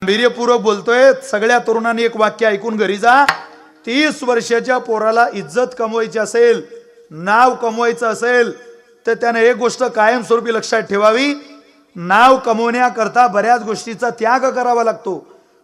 गांभीर्यपूर्वक बोलतोय. सगळ्या तरुणांनी एक वाक्य ऐकून घरी जा. 30 वर्षाच्या पोराला इज्जत कमवायची असेल, नाव कमवायचं असेल तर त्याने एक गोष्ट कायमस्वरूपी लक्षात ठेवावी. नाव कमवण्याकरता बऱ्याच गोष्टीचा त्याग करावा लागतो.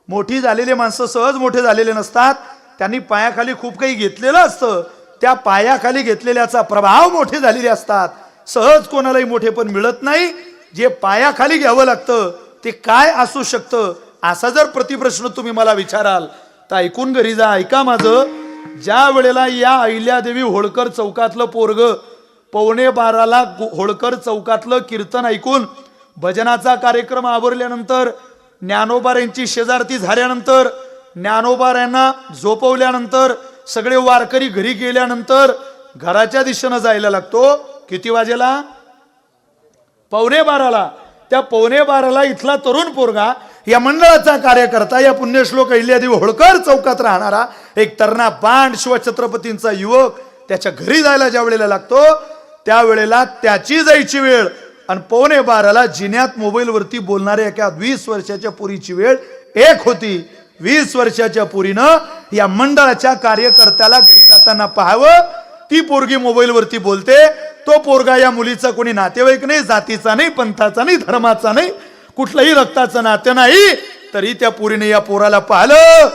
मोठी झालेले माणसं सहज मोठे झालेले नसतात. त्यांनी पायाखाली खूप काही घेतलेलं असतं. त्या पायाखाली घेतलेल्याचा प्रभाव मोठे झालेले असतात. सहज कोणालाही मोठेपण मिळत नाही. जे पायाखाली घ्यावं लागतं ते काय असू शकतं, असा जर प्रतिप्रश्न तुम्ही मला विचाराल तर ऐकून घरी जा. ऐका माझं. ज्या वेळेला या अहिल्यादेवी होळकर चौकातलं पोरग 11:15ला होळकर चौकातलं कीर्तन ऐकून भजनाचा कार्यक्रम आवरल्यानंतर, ज्ञानोबाऱ्यांची शेजारती झाल्यानंतर, ज्ञानोबाऱ्यांना झोपवल्यानंतर, सगळे वारकरी घरी गेल्यानंतर घराच्या दिशेनं जायला लागतो. किती वाजेला? 11:15ला. त्या 11:15ला इथला तरुण पोरगा, या मंडळाचा कार्यकर्ता, या पुण्यश्लोक अहिल्यादेवी होळकर चौकात राहणारा एक तरणा बांड शिवछत्रपतींचा युवक त्याच्या घरी जायला ज्या वेळेला लागतो त्यावेळेला त्याची जायची वेळ आणि 11:15ला जिन्यात मोबाईलवरती बोलणाऱ्या एका 20 वर्षाच्या पोरीची वेळ एक होती. 20 वर्षाच्या पोरीनं या मंडळाच्या कार्यकर्त्याला घरी जाताना पाहावं. ती पोरगी मोबाईलवरती बोलते. तो पोरगा या मुलीचा कोणी नातेवाईक नाही, जातीचा नाही, पंथाचा नाही, धर्माचा नाही, कुठलंही रक्ताचं नातं नाही. तरी त्या पोरीने या पोराला पाहिलं.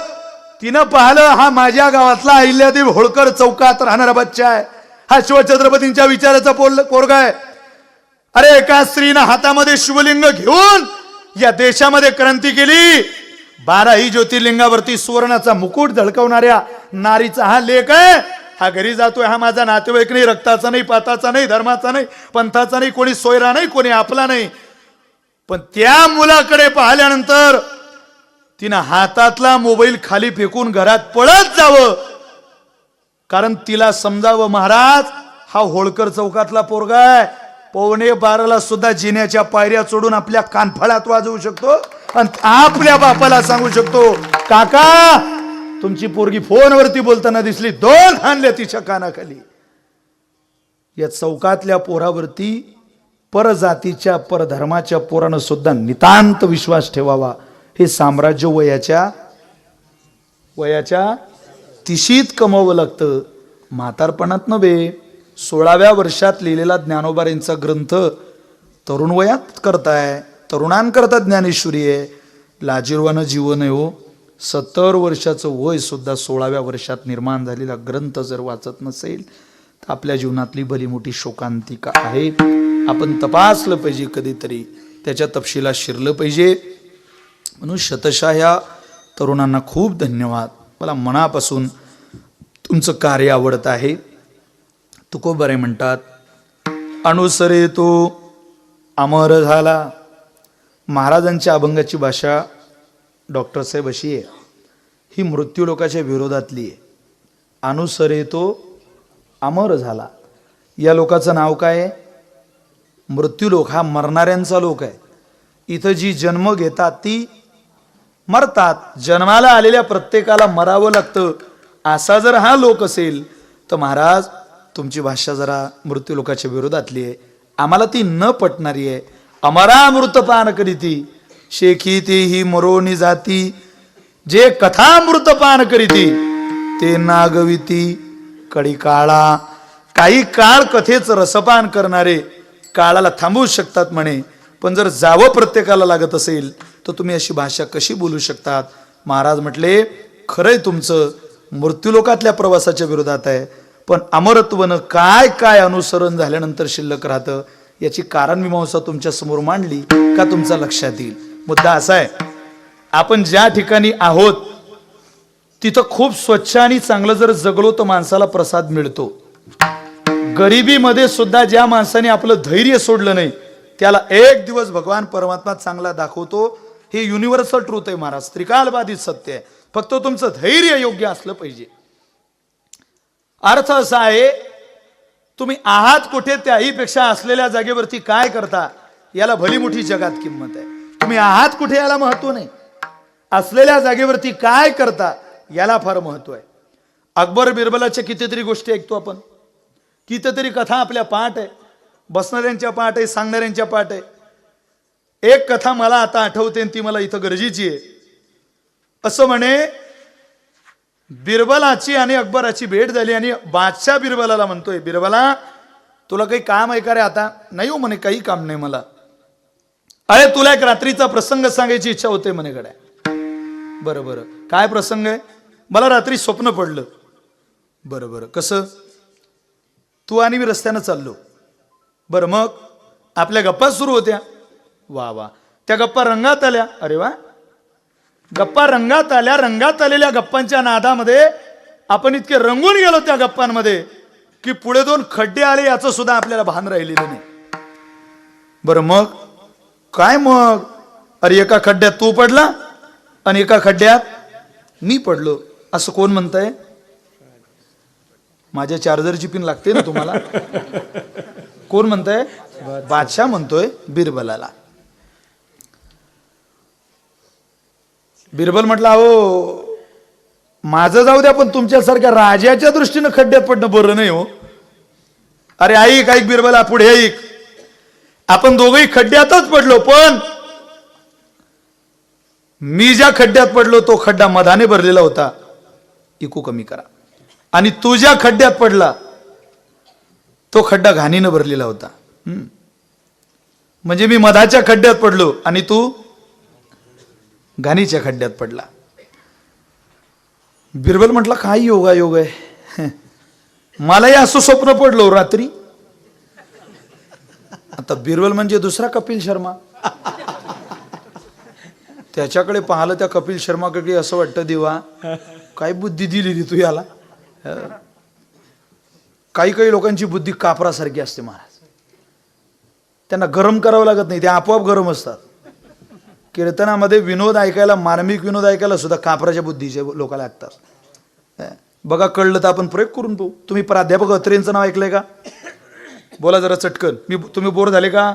तिनं पाहिलं हा माझ्या गावातला अहिल्यादेवी होळकर चौकात राहणारा बच्चा आहे. हा शिवछत्रपतींच्या विचाराचा पोरगा आहे. अरे एका स्त्रीनं हातामध्ये शिवलिंग घेऊन या देशामध्ये क्रांती केली. 12ही ज्योतिर्लिंगावरती सुवर्णाचा मुकुट झळकवणाऱ्या नारीचा हा लेख आहे. हा घरी जातोय. हा माझा नातेवाईक नाही, रक्ताचा नाही, पाताचा नाही, धर्माचा नाही, पंथाचा नाही, कोणी सोयरा नाही, कोणी आपला नाही. पण त्या मुलाकडे पाहिल्यानंतर तिनं हातातला मोबाईल खाली फेकून घरात पळत जावं. कारण तिला समजावं महाराज हा होळकर चौकातला पोरगा आहे. 11:15ला सुद्धा जिन्याच्या पायऱ्या चढून आपल्या कानफळात वाजवू शकतो आणि आपल्या बापाला सांगू शकतो, काका तुमची पोरगी फोनवरती बोलताना दिसली, 2 हाणल्या तिच्या कानाखाली. या चौकातल्या पोरावरती परजातीच्या परधर्माच्या पोरानं सुद्धा नितांत विश्वास ठेवावा. हे साम्राज्य वयाच्या 30शीत कमवावं लागतं, म्हातारपणात नव्हे. 16व्या वर्षात लिहिलेला ज्ञानोबाऱ्यांचा ग्रंथ तरुण वयात करताय. तरुणांकरता ज्ञानेश्वरी आहे. लाजिरवानं जीवन आहे हो. 70 वर्षाचं वय सुद्धा 16व्या वर्षात निर्माण झालेला ग्रंथ जर वाचत नसेल तर आपल्या जीवनातली भली मोठी शोकांतिका आहे. आपण तपासलं पाहिजे, कधीतरी त्याच्या तपशिलात शिरलं पाहिजे. म्हणून शतशः ह्या तरुणांना खूप धन्यवाद. मला मनापासून तुमचं कार्य आवडत आहे. तुकोबारे म्हणतात, अनुसरे तो अमर झाला. महाराजांच्या अभंगाची भाषा डॉक्टर साहेब अशी आहे, ही मृत्यू लोकाच्या विरोधातली आहे. अनुसरे तो अमर झाला. या लोकाचं नाव काय आहे? मृत्यू लोक. हा मरणाऱ्यांचा लोक आहे. इथं जी जन्म घेतात ती मरतात. जन्माला आलेल्या प्रत्येकाला मरावं लागतं. असा जर हा लोक असेल तर महाराज तुमची भाषा जरा मृत्यू लोकाच्या विरोधातली आहे. आम्हाला ती न पटणारी आहे. अमरामृत पान करीती शेखी ते ही मरोनी जाती, जे कथामृत पान करीती ते नागविती कडी काळा. काही काळ कथेचं रसपान करणारे काळाला थांबवू शकतात म्हणे, पण जर जावं प्रत्येकाला लागत असेल तर तुम्ही अशी भाषा कशी बोलू शकतात? महाराज म्हटले, खरंय तुमचं मृत्यूलोकातल्या प्रवासाच्या विरोधात आहे, पण अमरत्वनं काय काय अनुसरण झाल्यानंतर शिल्लक राहतं याची कारणमीमांसा तुमच्या समोर मांडली का तुमचा लक्षात येईल. मुद्दा असा आहे, आपण ज्या ठिकाणी आहोत तिथं खूप स्वच्छ आणि चांगलं जर जगलो तर माणसाला प्रसाद मिळतो. गरिबीमध्ये सुद्धा ज्या माणसाने आपलं धैर्य सोडलं नाही त्याला एक दिवस भगवान परमात्मा चांगला दाखवतो. हे युनिव्हर्सल ट्रूथ आहे महाराज, त्रिकालबाधित सत्य आहे. फक्त तुमचं धैर्य योग्य असलं पाहिजे. अर्थ असा आहे, तुम्ही आहात कुठे त्याहीपेक्षा असलेल्या जागेवरती काय करता याला भली मोठी जगात किंमत आहे. तुम्ही आहात कुठे याला महत्व नाही, असलेल्या जागेवरती काय करता याला फार महत्व आहे. अकबर बिरबलाच्या कितीतरी गोष्टी ऐकतो आपण, कितीतरी कथा आपल्या पाठ आहे, बसणाऱ्यांच्या पाठ आहे, सांगणाऱ्यांच्या पाठ आहे. एक कथा मला आता आठवते ती मला इथं गरजेची आहे. असं म्हणे बिरबलाची आणि अकबराची भेट झाली आणि बादशाह बिरबलाला म्हणतोय, बिरबला तुला काही काम आहे का रे आता? नाही हो म्हणे, काही काम नाही मला. अरे तुला एक रात्रीचा प्रसंग सांगायची इच्छा होते म्हणे गड्या. बरं बरं, काय प्रसंग आहे? मला रात्री स्वप्न पडलं. बरं बरं, कसं? तू आणि मी रस्त्यानं चाललो. बरं, मग आपल्या गप्पा सुरू होत्या. वा वा, त्या गप्पा रंगात आल्या. अरे वा, गप्पा रंगात आल्या. रंगात आलेल्या गप्पांच्या नादामध्ये आपण इतके रंगून गेलो त्या गप्पांमध्ये की पुढे 2 खड्डे आले याचं सुद्धा आपल्याला भान राहिलेलं नाही. बरं मग काय? मग अरे एका खड्ड्यात तू पडला आणि एका खड्ड्यात मी पडलो. असं कोण म्हणतंय? माझ्या चार्जरची पिन लागते ना तुम्हाला? कोण म्हणतंय? बादशाह म्हणतोय बिरबलाला. बिरबल म्हटलं, अहो माझं जाऊ द्या, पण तुमच्यासारख्या राजाच्या दृष्टीनं खड्ड्यात पडणं बरं नाही हो. अरे ऐक ऐक बिरबला, पुढे ऐक. आपण दोघंही खड्ड्यातच पडलो, पण मी ज्या खड्ड्यात पडलो तो खड्डा मधाने भरलेला होता, इको कमी करा. आणि तू ज्या खड्ड्यात पडला तो खड्डा घाणीनं भरलेला होता. म्हणजे मी मधाच्या खड्ड्यात पडलो आणि तू घाणीच्या खड्ड्यात पडला. बिरबल म्हटलं, काय योगायोग आहे, मलाही असं स्वप्न पडलो रात्री. आता बिरबल म्हणजे दुसरा कपिल शर्मा. त्याच्याकडे पाहिलं, त्या कपिल शर्माकडे असं वाटतं, देवा काय बुद्धी दिली रे तू याला. काही काही लोकांची बुद्धी कापरासारखी असते महाराज. त्यांना गरम करावं लागत नाही, ते आपोआप गरम असतात. कीर्तनामध्ये विनोद ऐकायला, मार्मिक विनोद ऐकायला सुद्धा कापराच्या बुद्धीचे लोक लागतात. बघा, कळलं तर आपण प्रयोग करून पाहू. तुम्ही प्राध्यापक अत्रेंचं नाव ऐकलंय का? बोला जरा चटकन. तुम्ही बोर झाले का?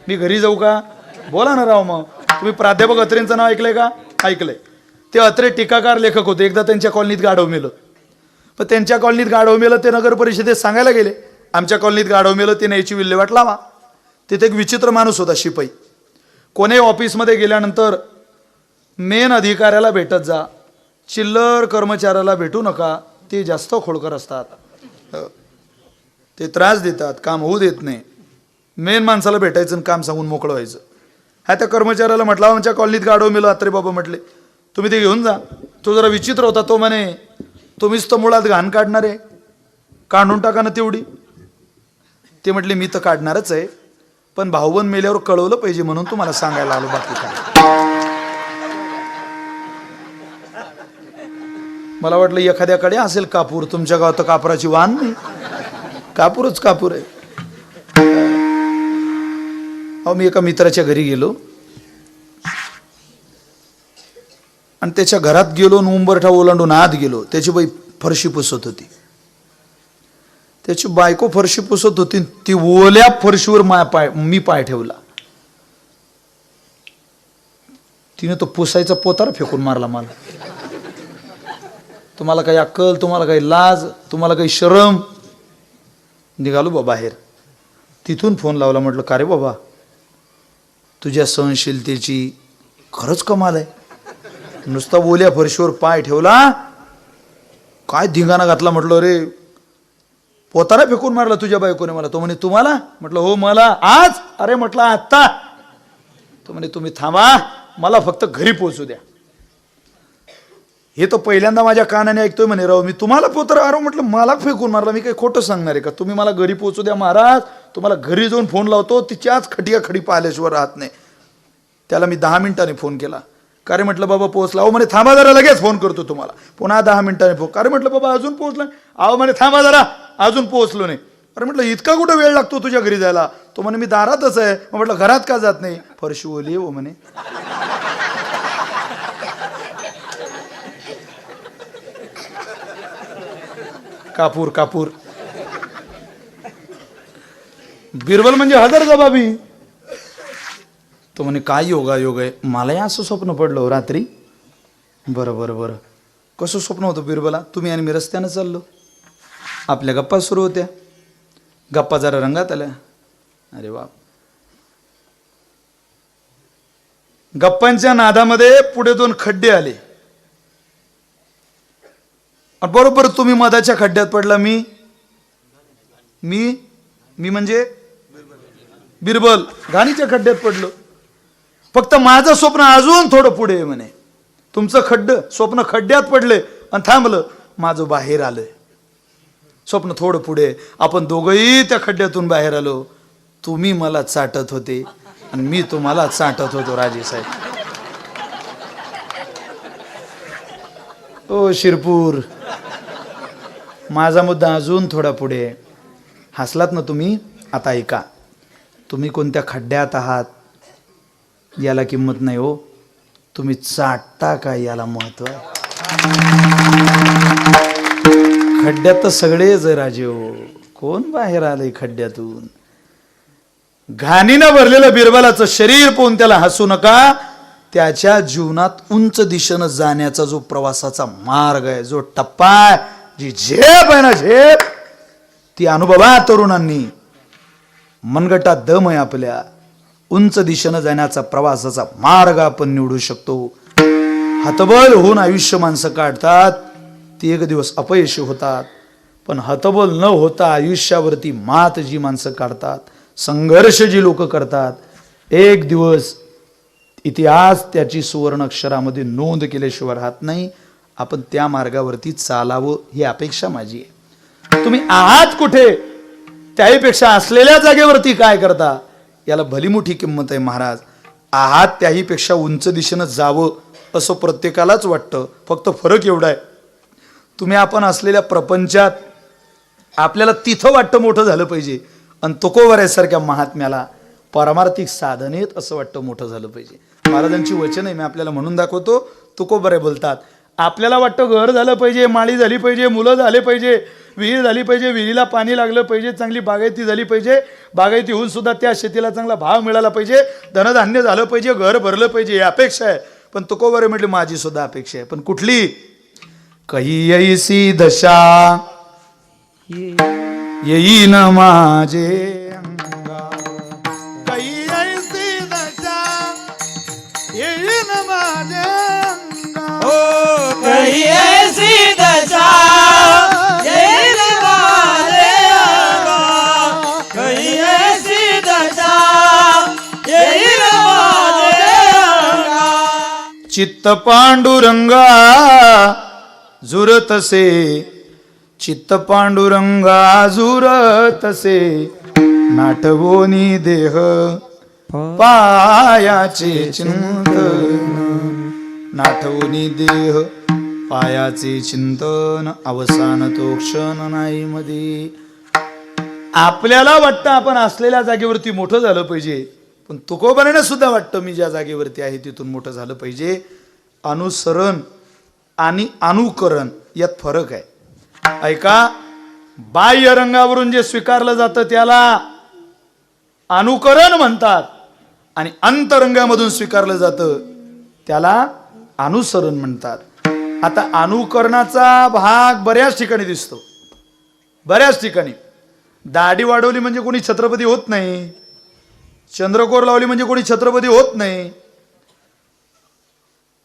मी घरी जाऊ का? बोला ना राव. मग तुम्ही प्राध्यापक अत्रेंचं नाव ऐकलंय का? ऐकलंय. ते अत्रे टीकाकार लेखक होते. एकदा त्यांच्या कॉलनीत गाढव मेलं. पण त्यांच्या कॉलनीत गाढव मेलं ते नगर परिषदेत सांगायला गेले, आमच्या कॉलनीत गाढव मेलं, ते न्यायची विल्हेवाट लावा. तिथे एक विचित्र माणूस होता, शिपाई. कोणी ऑफिसमध्ये गेल्यानंतर मेन अधिकाऱ्याला भेटत जा, चिल्लर कर्मचाऱ्याला भेटू नका, ते जास्त खोडकर असतात, ते त्रास देतात, काम होऊ देत नाही. मेन माणसाला भेटायचं आणि काम सांगून मोकळं व्हायचं. हा त्या कर्मचाऱ्याला म्हटलं, आमच्या कॉलनीत गाढव मेलं अत्रे बाबा म्हटले, तुम्ही ते घेऊन जा. तो जरा विचित्र होता. तो म्हणे, तुम्हीच तर मुळात घाण काढणारे, काढून टाका ना तेवढी. ते म्हटले, मी तर काढणारच आहे, पण भाऊबंद मेल्यावर कळवलं पाहिजे म्हणून तुम्हाला सांगायला आलो, बाकी काय. मला वाटलं एखाद्याकडे असेल कापूर. तुमच्या गावात कापुराची वाहन नाही, कापूरच कापूर आहे. अहो, मी एका मित्राच्या घरी गेलो आणि त्याच्या घरात गेलो, उंबरठा ओलांडून आत गेलो. त्याची बाई फरशी पुसत होती. त्याची बायको फरशी पुसत होती. ती ओल्या फरशीवर मी पाय ठेवला. तिने तो पुसायचा पोतारा फेकून मारला मला. तुम्हाला काही अक्कल, तुम्हाला काही लाज, तुम्हाला काही शरम? निघालो बा बाहेर. तिथून फोन लावला, म्हटलं, का रे बाबा, तुझ्या सहनशीलतेची खरंच कमाल आहे. नुसता ओल्या फरशीवर पाय ठेवला, काय धिंगाणा घातला. म्हटलं, रे पोतारा फेकून मारला तुझ्या बायकोने मला. तो म्हणे, तुम्हाला? म्हटलं, हो मला. आज? अरे म्हटलं, आत्ता. तो म्हणे, तुम्ही थांबा, मला फक्त घरी पोहोचू द्या. हे तर पहिल्यांदा माझ्या कानाने ऐकतोय. म्हणे, राव मी तुम्हाला पोतारा? अरे म्हटलं, मला फेकून मारला, मी काही खोटं सांगणार आहे का? तुम्ही मला घरी पोहोचू द्या महाराज, तुम्हाला घरी जाऊन फोन लावतो. तिच्याच खटिया खडी पाहिल्याशिवाय राहत नाही. त्याला मी 10 मिनिटांनी फोन केला. का रे म्हटलं, बाबा पोहोचला? अहो म्हणे, थांबा जरा, लगेच फोन करतो तुम्हाला. पुन्हा 10 मिनिटांनी फोन. का रे म्हटलं, बाबा अजून पोहोचला? अहो म्हणे, थांबा जरा, अजून पोहोचलो नाही. अरे म्हटलं, इतका कुठं वेळ लागतो तुझ्या घरी जायला? तो म्हणे, मी दारातच आहे. म्हटलं, घरात का जात नाही? फरशी ओली हो म्हणे. कापूर कापूर. बिरबल म्हणजे हजर जबाबी. तो म्हणे, काय योगायोग आहे, मलाही असं स्वप्न पडलं रात्री. बरं बरं बरं, कसं स्वप्न होतं बिरबला? तुम्ही आणि मी रस्त्यानं चाललो, आपल्या गप्पा सुरू होत्या. गप्पा जरा रंगात आल्या. अरे वा. गप्पांच्या नादामध्ये पुढे 2 खड्डे आले. आणि बरोबर तुम्ही मधाच्या खड्ड्यात पडला. मी मी मी म्हणजे बिरबल घाणीच्या खड्ड्यात पडलो. फक्त माझं स्वप्न अजून थोडं पुढे आहे म्हणे. तुमचं स्वप्न खड्ड्यात पडले आणि थांबलं, माझं बाहेर आलंय. स्वप्न थोडं पुढे, आपण दोघंही त्या खड्ड्यातून बाहेर आलो. तुम्ही मला चाटत होते आणि मी तुम्हाला चाटत होतो राजे साहेब. ओ शिरपूर, माझा मुद्दा अजून थोडा पुढे. हसलात ना तुम्ही. आता ऐका, तुम्ही कोणत्या खड्ड्यात आहात याला किंमत नाही हो, तुम्ही चाटता का याला महत्व आहे. खड्ड्यात तर सगळेच राजे हो, कोण बाहेर आलंय खड्ड्यातून. घाणीनं भरलेलं बिरबलाचं शरीर पाहून त्याला हसू नका. त्याच्या जीवनात उंच दिशेनं जाण्याचा जो प्रवासाचा मार्ग आहे, जो टप्पा आहे, जी झेप आहे ना, झेप ती अनुभवा तरुणांनी. मनगटात दम आहे आपल्या. उंच दिशेनं जाण्याचा प्रवासाचा मार्ग आपण निवडू शकतो. हतबल होऊन आयुष्य माणसं काढतात, ती एक दिवस अपयशी होतात. पण हतबल न होता आयुष्यावरती मात जी माणसं काढतात, संघर्ष जी लोक करतात, एक दिवस इतिहास त्याची सुवर्ण अक्षरामध्ये नोंद केल्याशिवाय राहत नाही. आपण त्या मार्गावरती चालावं ही अपेक्षा माझी आहे. तुम्ही आहात कुठे, त्याहीपेक्षा असलेल्या जागेवरती काय करता याला भली मोठी किंमत आहे महाराज. आहात त्याहीपेक्षा उंच दिशेनं जावं असं प्रत्येकालाच वाटतं. फक्त फरक एवढा आहे, तुम्ही आपण असलेल्या प्रपंचात आपल्याला तिथं वाटतं मोठं झालं पाहिजे, आणि तुकोबऱ्यासारख्या महात्म्याला पारमार्थिक साधनेत असं वाटतं मोठं झालं पाहिजे. महाराजांची वचन आहे, मी आपल्याला म्हणून दाखवतो. तुकोबरे बोलतात, आपल्याला वाटतं घर झालं पाहिजे, माळी झाली पाहिजे, मुलं झाले पाहिजे, विहीर झाली पाहिजे, विहिरीला पाणी लागलं पाहिजे, चांगली बागायती झाली पाहिजे, बागायती होऊन सुद्धा त्या शेतीला चांगला भाव मिळाला पाहिजे, धनधान्य झालं पाहिजे, घर भरलं पाहिजे, ही अपेक्षा आहे. पण तुकोबरे म्हटले माझी सुद्धा अपेक्षा आहे. पण कुठली? कही ऐसी दशा येईन माझे अंगा, कही ऐसी दशा येईन माझे अंगा, कही ऐसी दशा येईल माझे अंगा, कही ऐसी दशा येईल माझे अंगा. चित्त पांडुरंगा झुरतसे, चित्त पांडुरंगा झुरतसे, नाटवोनी देह पायाचे चिंतन, नाटवोनी देह पायाचे चिंतन, अवसान तो क्षण नाही मध्ये. आपल्याला वाटतं आपण असलेल्या जागेवरती मोठं झालं पाहिजे, पण तुकोबाने सुद्धा वाटतं मी ज्या जागेवरती आहे तिथून मोठं झालं पाहिजे. अनुसरण आणि अनुकरण यात फरक आहे. ऐका, बाह्य रंगावरून जे स्वीकारलं जातं त्याला अनुकरण म्हणतात, आणि अंतरंगामधून स्वीकारलं जातं त्याला अनुसरण म्हणतात. आता अनुकरणाचा भाग बऱ्याच ठिकाणी दिसतो. बऱ्याच ठिकाणी दाढी वाढवली म्हणजे कोणी छत्रपती होत नाही, चंद्रकोर लावली म्हणजे कोणी छत्रपती होत नाही,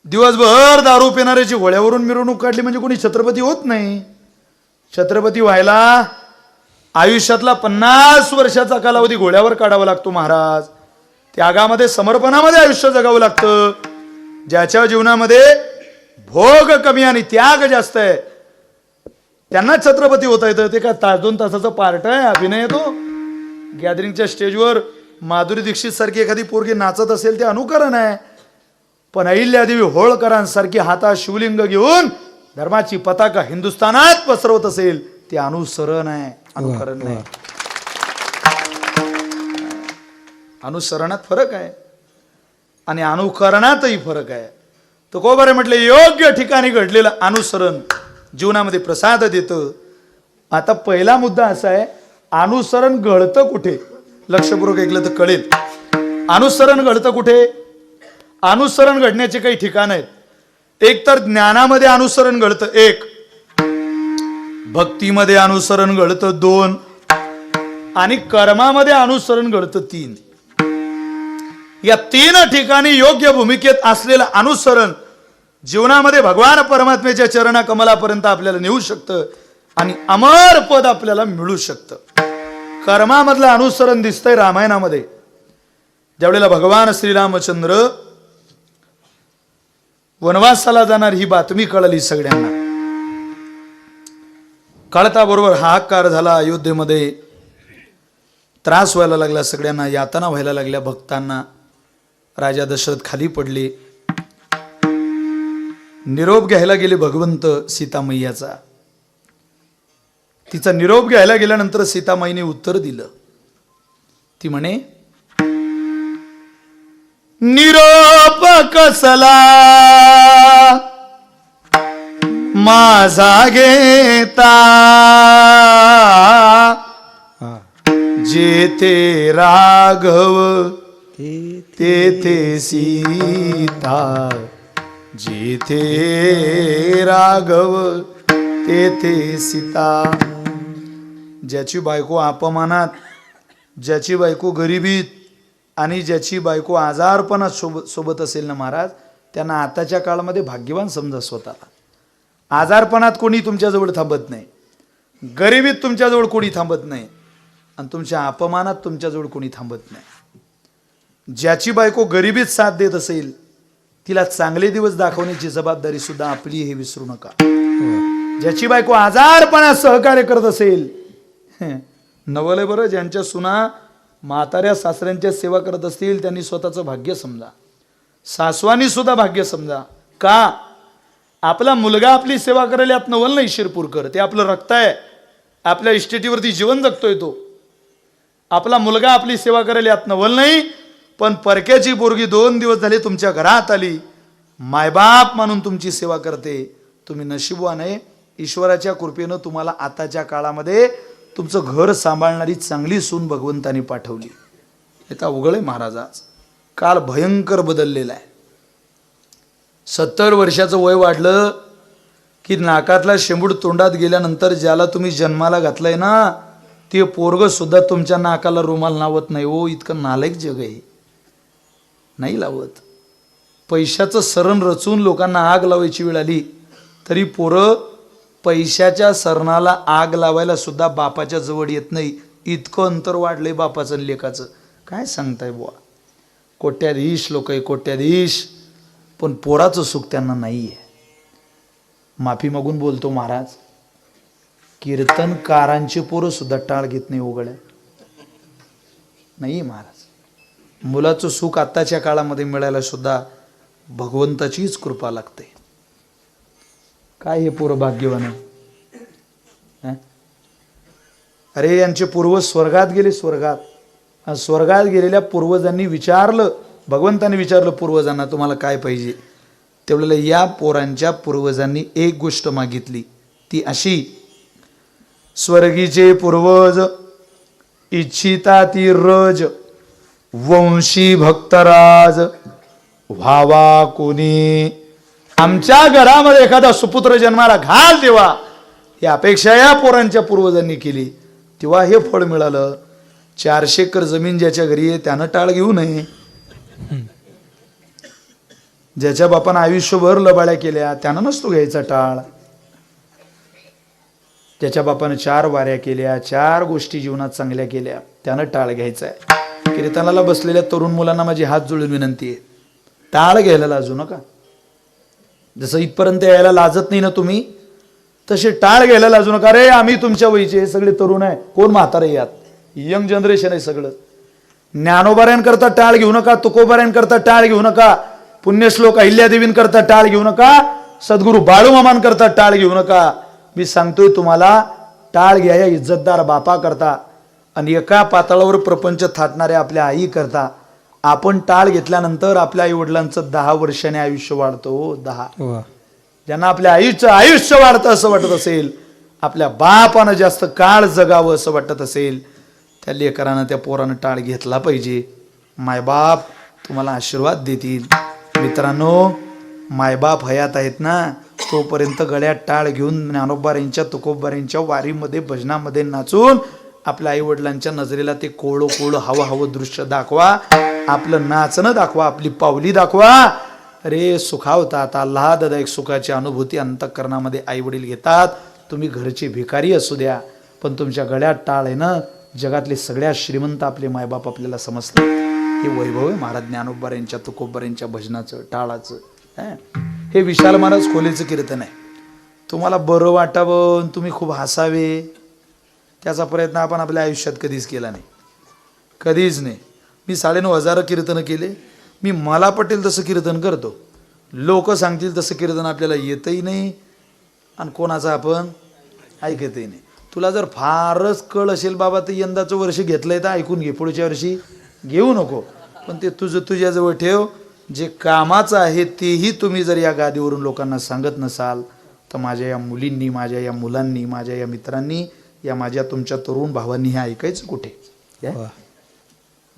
दिवसभर दारू पिणाऱ्याची घोड्यावरून मिरवणूक काढली म्हणजे कोणी छत्रपती होत नाही. छत्रपती व्हायला आयुष्यातला 50 वर्षाचा कालावधी घोड्यावर काढावा लागतो महाराज. त्यागामध्ये, समर्पणामध्ये आयुष्य जगावं लागतं. ज्याच्या जीवनामध्ये भोग कमी आणि त्याग जास्त आहे त्यांना छत्रपती होता येतं. ते काय तास 2 तासाचं पार्ट आहे, अभिनय येतो. गॅदरिंगच्या स्टेजवर माधुरी दीक्षित सारखी एखादी पोरगी नाचत असेल ते अनुकरण आहे. पण अहिल्यादेवी होळकरांसारखी हातात शिवलिंग घेऊन धर्माची पताका हिंदुस्थानात पसरवत असेल ते अनुसरण आहे, अनुकरण नाही. अनुसरणात फरक आहे आणि अनुकरणातही फरक आहे. तो कोबरे म्हटले योग्य ठिकाणी घडलेलं अनुसरण जीवनामध्ये प्रसाद देतं. आता पहिला मुद्दा असा आहे, अनुसरण घडतं कुठे? लक्षपूर्वक ऐकलं तर कळेल. अनुसरण घडतं कुठे? अनुसरण घडण्याचे काही ठिकाण आहेत. एक तर ज्ञानामध्ये अनुसरण घडतं, 1 भक्तीमध्ये अनुसरण घडतं, 2 आणि कर्मामध्ये अनुसरण घडतं, 3. या 3 ठिकाणी योग्य भूमिकेत असलेलं अनुसरण जीवनामध्ये भगवान परमात्म्याच्या चरणा कमलापर्यंत आपल्याला नेऊ शकतं आणि अमर पद आपल्याला मिळू शकतं. कर्मामधलं अनुसरण दिसतंय रामायणामध्ये. ज्यावेळेला भगवान श्रीरामचंद्र वनवासाला जाणार ही बातमी कळली सगळ्यांना. कळता बरोबर हाहाकार झाला. अयोध्येमध्ये त्रास व्हायला लागला सगळ्यांना, यातना व्हायला लागल्या भक्तांना. राजा दशरथ खाली पडले. निरोप घ्यायला गेले भगवंत सीतामय्याचा. तिचा निरोप घ्यायला गेल्यानंतर सीतामाईने उत्तर दिलं. ती म्हणे, निरोप कसला माझा घेता, जेथे राघव तेथे सीता, जेथे राघव तेथे सीता. ज्याची बायको अपमानात, ज्याची बायको गरिबीत आणि ज्याची बायको आजारपणात सोबत असेल ना महाराज, त्यांना आताच्या काळामध्ये भाग्यवान समजा स्वतःला. आजारपणात कोणी तुमच्याजवळ थांबत नाही, गरिबीत तुमच्याजवळ कोणी थांबत नाही, आणि तुमच्या अपमानात तुमच्याजवळ कोणी थांबत नाही. ज्याची बायको गरिबीत साथ देत असेल तिला चांगले दिवस दाखवण्याची जबाबदारी सुद्धा आपली, हे विसरू नका. ज्याची बायको आजारपणात सहकार्य करत असेल, नवले बरं, ज्यांच्या सुना म्हाताऱ्या सासऱ्यांच्या सेवा करत असतील त्यांनी स्वतःचं भाग्य समजा. सासवानी सुद्धा भाग्य समजा. का? आपला मुलगा आपली सेवा करायला यात नवल नाही शिरपूरकर, ते आपलं रक्त आहे, आपल्या इस्टेटीवरती जीवन जगतोय तो. आपला मुलगा आपली सेवा करायला यात नवल नाही, पण परक्याची पोरगी 2 दिवस झाले तुमच्या घरात आली, मायबाप म्हणून तुमची सेवा करते. तुम्ही नशीबवान आहे. ईश्वराच्या कृपेनं तुम्हाला आताच्या काळामध्ये तुमचं घर सांभाळणारी चांगली सून भगवंतानी पाठवली. हे तर उघड आहे महाराज. आज काल भयंकर बदललेला आहे. 70 वर्षाचं वय वाढलं की नाकातला शेंबूड तोंडात गेल्यानंतर ज्याला तुम्ही जन्माला घातलंय ना, ते पोरग सुद्धा तुमच्या नाकाला रुमाल लावत नाही. ओ, इतकं नालायक जग आहे. नाही लावत. पैशाचं सरण रचून लोकांना आग लावायची वेळ आली तरी पोरं पैशाच्या सरणाला आग लावायला सुद्धा बापाच्या जवळ येत नाही. इतकं अंतर वाढलंय बापाचं आणि लेकाचं. काय सांगताय बुवा. कोट्याधीश लोक आहे, कोट्याधीश, पण पोराचं सुख त्यांना नाही आहे. माफी मागून बोलतो महाराज, कीर्तनकारांचे पोरं सुद्धा टाळ घेत नाही. उघड्या नाही महाराज. मुलाचं सुख आत्ताच्या काळामध्ये मिळायला सुद्धा भगवंताचीच कृपा लागते. काय हे पोरं भाग्यवान आहे. अरे यांचे पूर्वज स्वर्गात गेले. स्वर्गात गेलेल्या पूर्वजांनी विचारलं, भगवंतांनी विचारलं पूर्वजांना, तुम्हाला काय पाहिजे. त्यावेळेला या पोरांच्या पूर्वजांनी एक गोष्ट मागितली, ती अशी, स्वर्गीचे पूर्वज इच्छिता ती रज, वंशी भक्तराज व्हावा कोणी. आमच्या घरामध्ये एखादा सुपुत्र जन्माला घाल देवा, ही अपेक्षा या पोरांच्या पूर्वजांनी केली. तेव्हा हे फळ मिळालं. 400 एकर जमीन ज्याच्या घरी आहे त्यानं टाळ घेऊ नये. ज्याच्या बापानं आयुष्यभर लबाड्या केल्या त्यानं नसतो घ्यायचा टाळ. ज्याच्या बापानं 4 वाऱ्या केल्या, 4 गोष्टी जीवनात चांगल्या केल्या, त्यानं टाळ घ्यायचा आहे. कीर्तनाला बसलेल्या तरुण मुलांना माझी हात जोडून विनंती आहे, टाळ घ्यायला लाजू नका. जसं इथपर्यंत यायला लाजत नाही ना तुम्ही, तसे टाळ घ्यायला लाजू नका. रे आम्ही तुमच्या वयचे, हे सगळे तरुण आहे, कोण म्हातारे, यात यंग जनरेशन आहे सगळं. ज्ञानोबाऱ्यांकरता टाळ घेऊ नका, तुकोबाऱ्यांकरता टाळ घेऊ नका, पुण्यश्लोक अहिल्यादेवींकरता टाळ घेऊ नका, सद्गुरू बाळूमामांकरता टाळ घेऊ नका. मी सांगतोय तुम्हाला, टाळ घ्या या इज्जतदार बापा करता आणि एका पातळावर प्रपंच थाटणाऱ्या आपल्या आई करता. आपण टाळ घेतल्यानंतर आपल्या आई वडिलांचं 10 वर्षाने आयुष्य वाढतो. 10. ज्यांना आपल्या आईचं आयुष्य वाढतं असं वाटत असेल, आपल्या बापानं जास्त काळ जगावं असं वाटत असेल, त्या लेकरानं त्या पोरानं टाळ घेतला पाहिजे. मायबाप तुम्हाला आशीर्वाद देतील. मित्रांनो, मायबाप हयात आहेत ना, तोपर्यंत गळ्यात टाळ घेऊन ज्ञानोबाऱ्यांच्या तुकोबाऱ्यांच्या वारीमध्ये भजनामध्ये नाचून आपल्या आई वडिलांच्या नजरेला ते कोळं कोळं हवं हवं दृश्य दाखवा. आपलं नाचणं दाखवा, आपली पावली दाखवा. अरे सुखावतात, आल्हाददायक सुखाची अनुभूती अंतःकरणामध्ये आई वडील घेतात. तुम्ही घरचे भिकारी असू द्या, पण तुमच्या गळ्यात टाळ आहे ना, जगातले सगळ्यात श्रीमंत आपले मायबाप आपल्याला समजतात. हे वैभव आहे महाराज ज्ञानोबा यांच्या तुकोबा यांच्या भजनाचं टाळाचं. हे विशाल महाराज खोलीचं कीर्तन आहे. तुम्हाला बरं वाटावं, तुम्ही खूप हसावे, त्याचा प्रयत्न आपण आपल्या आयुष्यात कधीच केला नाही, कधीच नाही. मी 9,500 कीर्तनं केले. मी मला पटेल तसं कीर्तन करतो. लोक सांगतील तसं कीर्तन आपल्याला येतही नाही आणि कोणाचं आपण ऐकतही नाही. तुला जर फारच कळ असेल बाबा तर यंदाचं वर्ष घेतलंय तर ऐकून घे, पुढच्या वर्षी घेऊ नको. पण ते तुझं तुझ्याजवळ ठेव. जे कामाचं आहे तेही तुम्ही जर या गादीवरून लोकांना सांगत नसाल तर माझ्या या मुलींनी, माझ्या या मुलांनी, माझ्या या मित्रांनी, या माझ्या तुमच्या तरुण भावांनी हे ऐकायचं कुठे?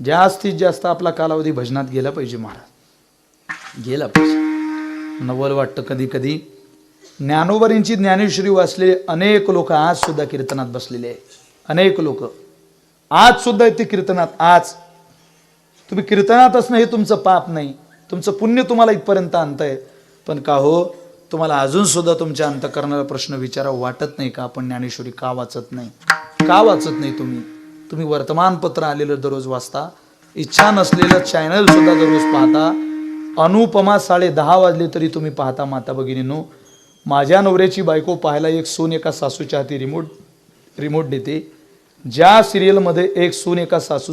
जास्तीत जास्त आपला कालावधी भजनात गेला पाहिजे महाराज, गेला पाहिजे. नवल वाटतं कधी कधी. ज्ञानोबांची ज्ञानेश्वरी वाचलेले अनेक लोक आज सुद्धा कीर्तनात बसलेले आहे. अनेक लोक आज सुद्धा येते कीर्तनात. आज तुम्ही कीर्तनात असणं हे तुमचं पाप नाही, तुमचं पुण्य तुम्हाला इथपर्यंत आणतंय. पण का हो, तुम्हाला अजून सुद्धा तुमच्या अंतःकरणाला प्रश्न विचारावा वाटत नाही का? आपण ज्ञानेश्वरी का वाचत नाही? का वाचत नाही तुम्ही? तुम्ही वर्तमानपत्र आलेलं दररोज वाचता, इच्छा नसलेलं चॅनल सुद्धा दररोज पाहता. अनुपमा 10:30 वाजले तरी तुम्ही पाहता. माता भगिनींनो, माझ्या नवऱ्याची बायको पाहायला एक सून एका सासूच्या हाती रिमोट देते. ज्या सिरियलमध्ये एक सून एका सासूचं